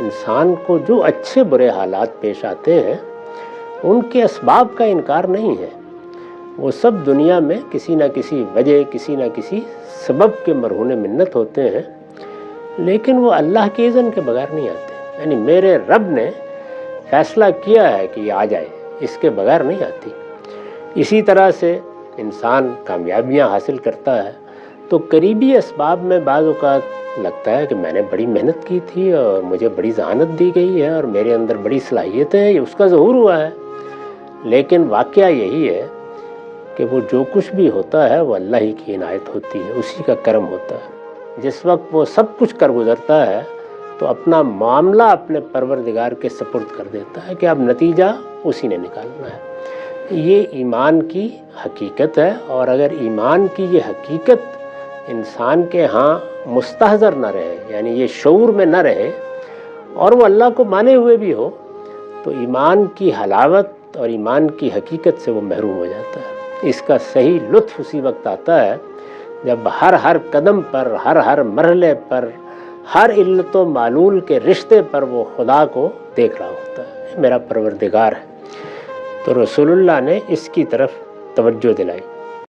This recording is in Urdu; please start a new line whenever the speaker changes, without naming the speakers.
انسان کو جو اچھے برے حالات پیش آتے ہیں ان کے اسباب کا انکار نہیں ہے، وہ سب دنیا میں کسی نہ کسی وجہ، کسی نہ کسی سبب کے مرہون منت ہوتے ہیں، لیکن وہ اللہ کے اذن کے بغیر نہیں آتے۔ یعنی میرے رب نے فیصلہ کیا ہے کہ یہ آ جائے، اس کے بغیر نہیں آتی۔ اسی طرح سے انسان کامیابیاں حاصل کرتا ہے تو قریبی اسباب میں بعض اوقات لگتا ہے کہ میں نے بڑی محنت کی تھی اور مجھے بڑی ذہانت دی گئی ہے اور میرے اندر بڑی صلاحیتیں ہیں، یہ اس کا ظہور ہوا ہے، لیکن واقعہ یہی ہے کہ وہ جو کچھ بھی ہوتا ہے وہ اللہ ہی کی عنایت ہوتی ہے، اسی کا کرم ہوتا ہے۔ جس وقت وہ سب کچھ کر گزرتا ہے تو اپنا معاملہ اپنے پروردگار کے سپرد کر دیتا ہے کہ اب نتیجہ اسی نے نکالنا ہے۔ یہ ایمان کی حقیقت ہے، اور اگر ایمان کی یہ حقیقت انسان کے ہاں مستحضر نہ رہے، یعنی یہ شعور میں نہ رہے اور وہ اللہ کو مانے ہوئے بھی ہو، تو ایمان کی حلاوت اور ایمان کی حقیقت سے وہ محروم ہو جاتا ہے۔ اس کا صحیح لطف اسی وقت آتا ہے جب ہر قدم پر، ہر مرحلے پر، ہر علت و معلول کے رشتے پر وہ خدا کو دیکھ رہا ہوتا ہے، میرا پروردگار ہے۔ تو رسول اللہ نے اس کی طرف توجہ دلائی۔